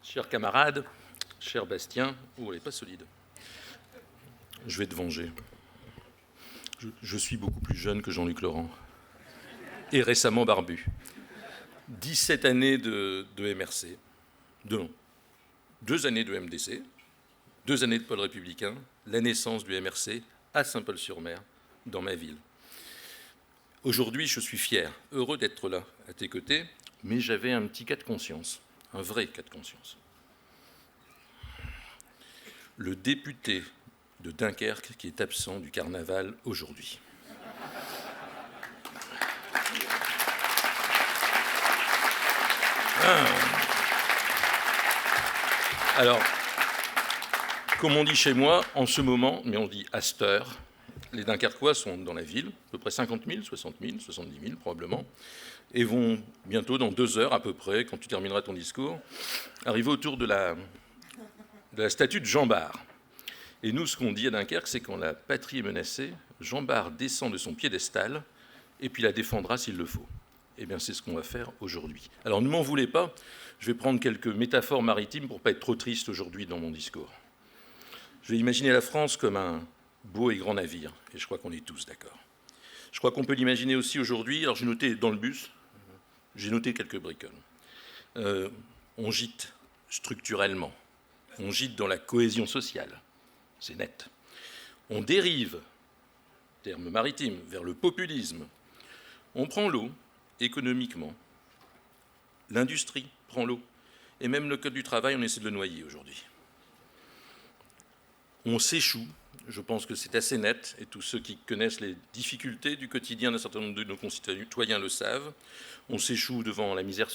Chers camarades, cher Bastien, oh, elle n'est pas solide. Je vais te venger. Je suis beaucoup plus jeune que Jean-Luc Laurent et récemment barbu. 17 années de MRC, 2 années de MDC, 2 années de Pôle républicain, la naissance du MRC à Saint-Paul-sur-Mer, dans ma ville. Aujourd'hui, je suis fier, heureux d'être là, à tes côtés, mais j'avais un petit cas de conscience, un vrai cas de conscience. Le député de Dunkerque qui est absent du carnaval aujourd'hui. Alors, comme on dit chez moi, en ce moment, mais on dit à cette heure, les Dunkerquois sont dans la ville, à peu près 50 000, 60 000, 70 000 probablement, et vont bientôt, dans 2 heures à peu près, quand tu termineras ton discours, arriver autour de la statue de Jean Bart. Et nous, ce qu'on dit à Dunkerque, c'est quand la patrie est menacée, Jean Bart descend de son piédestal et puis la défendra s'il le faut. Eh bien, c'est ce qu'on va faire aujourd'hui. Alors, ne m'en voulez pas, je vais prendre quelques métaphores maritimes pour ne pas être trop triste aujourd'hui dans mon discours. Je vais imaginer la France comme un beau et grand navire, et je crois qu'on est tous d'accord. Je crois qu'on peut l'imaginer aussi aujourd'hui. Alors, j'ai noté dans le bus, j'ai noté quelques bricoles. On gîte structurellement, on gîte dans la cohésion sociale. C'est net. On dérive, terme maritime, vers le populisme. On prend l'eau économiquement. L'industrie prend l'eau. Et même le Code du travail, on essaie de le noyer aujourd'hui. On s'échoue. Je pense que c'est assez net. Et tous ceux qui connaissent les difficultés du quotidien d'un certain nombre de nos concitoyens le savent. On s'échoue dans la misère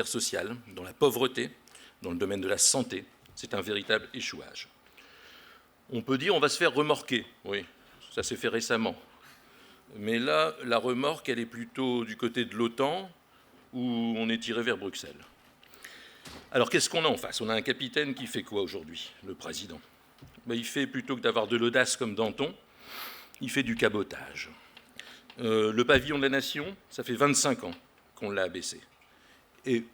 sociale, dans la pauvreté, dans le domaine de la santé. C'est un véritable échouage. On peut dire on va se faire remorquer. Oui, ça s'est fait récemment. Mais là, la remorque, elle est plutôt du côté de l'OTAN, où on est tiré vers Bruxelles. Alors, qu'est-ce qu'on a en face? On a un capitaine qui fait quoi aujourd'hui, le président? Il fait, plutôt que d'avoir de l'audace comme Danton, il fait du cabotage. Le pavillon de la nation, ça fait 25 ans qu'on l'a abaissé. Et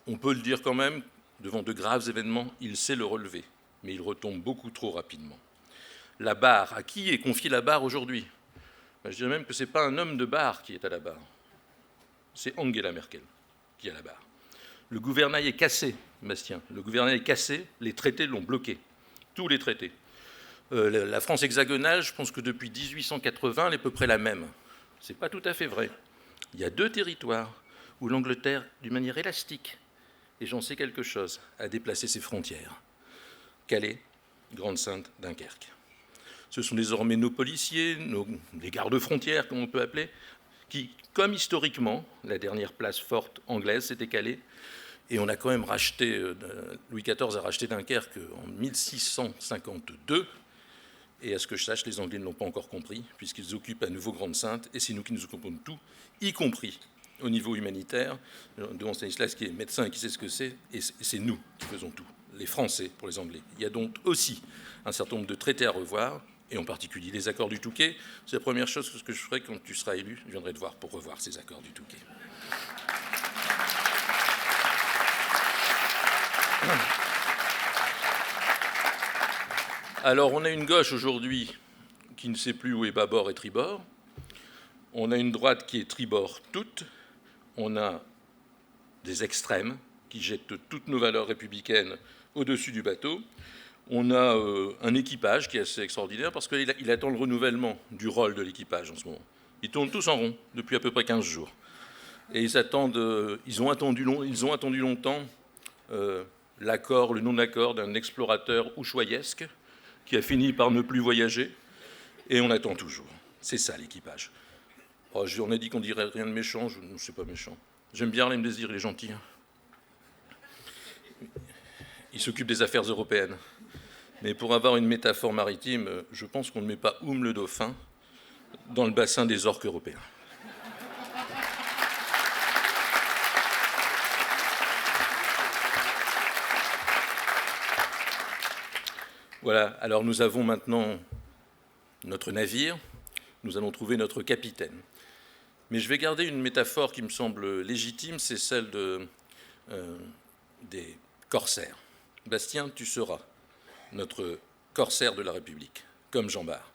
on peut le dire quand même, devant de graves événements, il sait le relever. Mais il retombe beaucoup trop rapidement. La barre, à qui est confiée la barre aujourd'hui? Je dirais même que ce n'est pas un homme de barre qui est à la barre. C'est Angela Merkel qui est à la barre. Le gouvernail est cassé, Bastien. Le gouvernail est cassé, les traités l'ont bloqué. Tous les traités. La France hexagonale, je pense que depuis 1880, elle est à peu près la même. Ce n'est pas tout à fait vrai. Il y a 2 territoires où l'Angleterre, d'une manière élastique, et j'en sais quelque chose, a déplacé ses frontières. Calais, Grande-Synthe, Dunkerque. Ce sont désormais nos policiers, les gardes-frontières, comme on peut appeler, qui, comme historiquement, la dernière place forte anglaise, c'était Calais, et on a quand même racheté, Louis XIV a racheté Dunkerque en 1652, et à ce que je sache, les Anglais ne l'ont pas encore compris, puisqu'ils occupent à nouveau Grande-Synthe, et c'est nous qui nous occupons de tout, y compris au niveau humanitaire, devant Stanislas qui est médecin et qui sait ce que c'est, et c'est nous qui faisons tout. Les Français pour les Anglais. Il y a donc aussi un certain nombre de traités à revoir, et en particulier les accords du Touquet. C'est la première chose que je ferai quand tu seras élu. Je viendrai te voir pour revoir ces accords du Touquet. Alors, on a une gauche aujourd'hui qui ne sait plus où est bâbord et tribord. On a une droite qui est tribord toute. On a des extrêmes qui jettent toutes nos valeurs républicaines au-dessus du bateau. On a un équipage qui est assez extraordinaire parce qu'il attend le renouvellement du rôle de l'équipage en ce moment. Ils tournent tous en rond depuis à peu près 15 jours. Et ils ont attendu longtemps l'accord, le non-accord d'un explorateur ushuaïesque qui a fini par ne plus voyager. Et on attend toujours. C'est ça l'équipage. Oh, on a dit qu'on dirait rien de méchant. Je ne suis pas méchant. J'aime bien Harlem Désir, il est gentil. Il s'occupe des affaires européennes. Mais pour avoir une métaphore maritime, je pense qu'on ne met pas Oum le dauphin dans le bassin des orques européens. Voilà, alors nous avons maintenant notre navire, nous allons trouver notre capitaine. Mais je vais garder une métaphore qui me semble légitime, c'est celle des corsaire. Bastien, tu seras notre corsaire de la République, comme Jean Bart.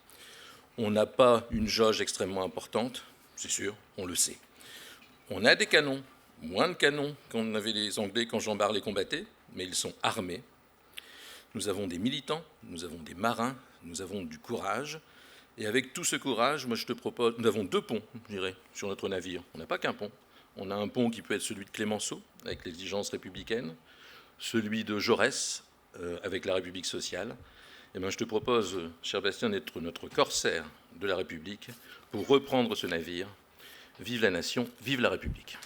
On n'a pas une jauge extrêmement importante, c'est sûr, on le sait. On a des canons, moins de canons qu'en avaient les Anglais quand Jean Bart les combattait, mais ils sont armés. Nous avons des militants, nous avons des marins, nous avons du courage. Et avec tout ce courage, moi je te propose, nous avons 2 ponts, je dirais, sur notre navire. On n'a pas qu'un pont. On a un pont qui peut être celui de Clémenceau, avec l'exigence républicaine, celui de Jaurès, avec la République sociale. Et bien je te propose, cher Bastien, d'être notre corsaire de la République pour reprendre ce navire. Vive la nation, vive la République.